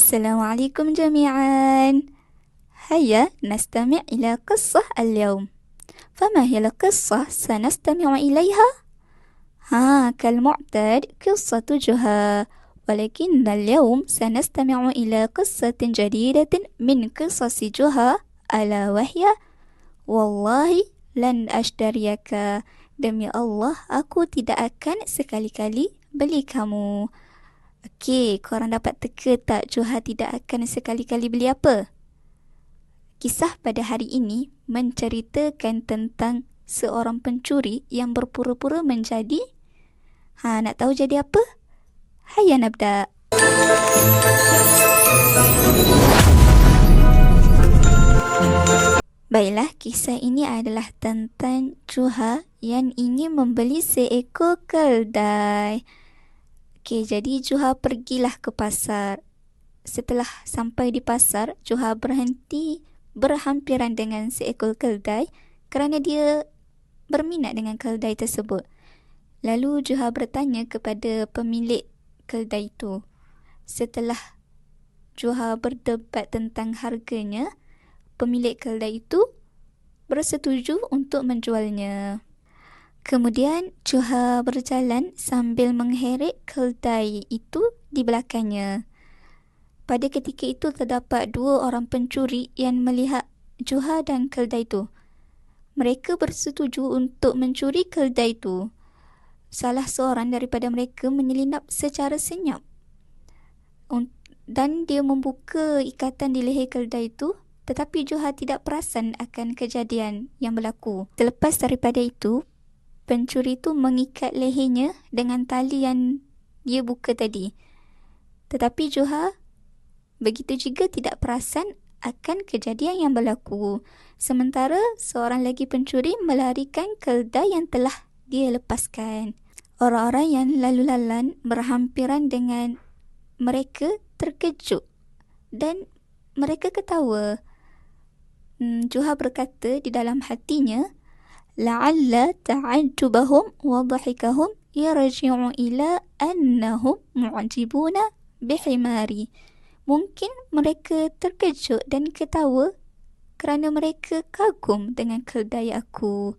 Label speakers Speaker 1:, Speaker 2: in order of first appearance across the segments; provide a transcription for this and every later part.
Speaker 1: Assalamualaikum جميعا. هيا نستمع إلى قصة اليوم. فما هي القصة سنستمع إليها؟ كالمعتاد قصة جهى، ولكن اليوم سنستمع إلى قصة جديدة من قصص جهى، ألا وهي والله لن أشتريك. Demi Allah, aku tidak akan sekali-kali beli kamu. Okey, korang dapat teka tak Joha tidak akan sekali-kali beli apa? Kisah pada hari ini menceritakan tentang seorang pencuri yang berpura-pura menjadi... nak tahu jadi apa? Hayya nabda. Baiklah, kisah ini adalah tentang Joha yang ingin membeli seekor keldai. Okey, jadi Joha pergilah ke pasar. Setelah sampai di pasar, Joha berhenti berhampiran dengan seekor keldai kerana dia berminat dengan keldai tersebut. Lalu Joha bertanya kepada pemilik keldai itu. Setelah Joha berdebat tentang harganya, pemilik keldai itu bersetuju untuk menjualnya. Kemudian Joha berjalan sambil mengheret keldai itu di belakangnya. Pada ketika itu terdapat dua orang pencuri yang melihat Joha dan keldai itu. Mereka bersetuju untuk mencuri keldai itu. Salah seorang daripada mereka menyelinap secara senyap dan dia membuka ikatan di leher keldai itu, tetapi Joha tidak perasan akan kejadian yang berlaku. Selepas daripada itu, pencuri itu mengikat lehernya dengan tali yang dia buka tadi. Tetapi Joha begitu juga tidak perasan akan kejadian yang berlaku. Sementara seorang lagi pencuri melarikan keldai yang telah dia lepaskan. Orang-orang yang lalu lalang berhampiran dengan mereka terkejut dan mereka ketawa. Joha berkata di dalam hatinya, la'alla ta'ajjubahum wa dhahikahum yarji'u ila annahum mu'jibuna bihimari. Mungkin mereka terkejut dan ketawa kerana mereka kagum dengan keldai aku.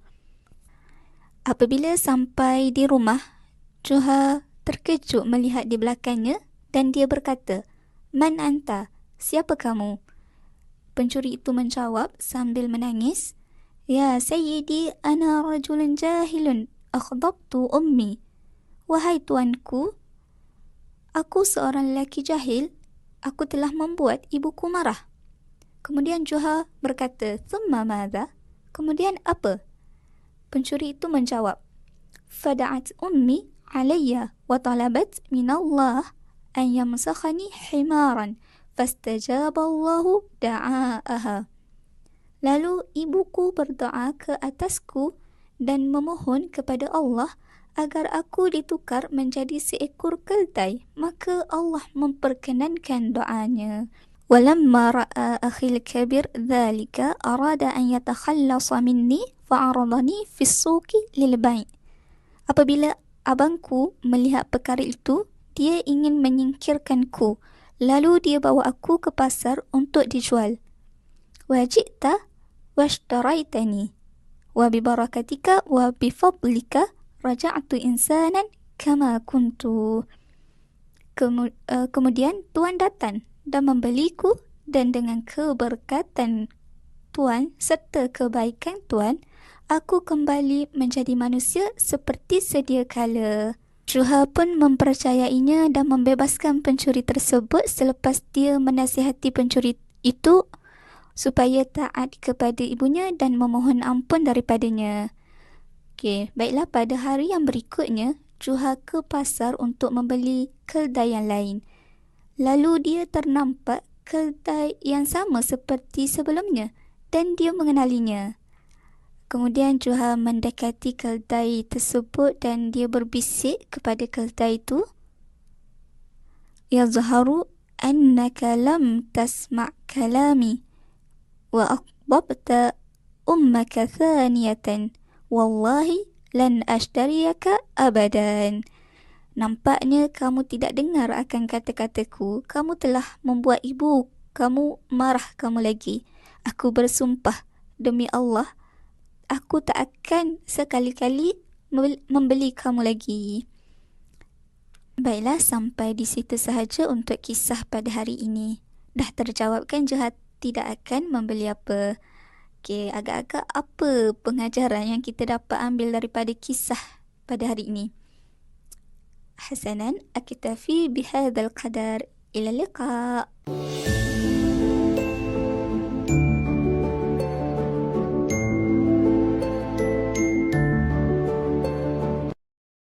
Speaker 1: Apabila sampai di rumah, Joha terkejut melihat di belakangnya dan dia berkata, Man anta? Siapa kamu? Pencuri itu menjawab sambil menangis, Ya sayyidi, ana rajulun jahilun akhdabtu ummi. Wahai tuanku, aku seorang lelaki jahil, aku telah membuat ibuku marah. Kemudian Joha berkata, Thumma madha? Kemudian apa? Pencuri itu menjawab, Fada'at ummi alayya wa talabat minallah an yamsakhani himaran fastajaballahu da'aaha. Lalu ibuku berdoa ke atasku dan memohon kepada Allah agar aku ditukar menjadi seekor keldai, maka Allah memperkenankan doanya. Walamma ra'a akhil kabir dhalika arada an yatakhallasa minni fa'aradani fis suqi lil bai'. Apabila abangku melihat perkara itu, dia ingin menyingkirkanku, lalu dia bawa aku ke pasar untuk dijual. Wajita washtaraitani wa bibarakatika wa bifadlika raja'tu insanan kama kuntu. Kemudian Tuan datang dan membeliku, dan dengan keberkatan Tuan serta kebaikan Tuan, aku kembali menjadi manusia seperti sedia kala. Joha pun mempercayainya dan membebaskan pencuri tersebut selepas dia menasihati pencuri itu supaya taat kepada ibunya dan memohon ampun daripadanya. Okey, baiklah, pada hari yang berikutnya, Joha ke pasar untuk membeli keldai yang lain. Lalu dia ternampak keldai yang sama seperti sebelumnya dan dia mengenalinya. Kemudian Joha mendekati keldai tersebut dan dia berbisik kepada keldai itu, Yazharu annaka lam tasma' kalami wa aqbabta ummaka thaniyatan wallahi lan ashtariyaka abadan. Nampaknya kamu tidak dengar akan kata-kataku. Kamu telah membuat ibu kamu marah kamu lagi. Aku bersumpah, demi Allah, aku tak akan sekali-kali membeli kamu lagi. Baiklah, sampai di situ sahaja untuk kisah pada hari ini. Dah terjawabkan Johan tidak akan membeli apa. Okey, agak-agak apa pengajaran yang kita dapat ambil daripada kisah pada hari ini? Hasanan, aktafi bihadzal qadar. Ila liqa.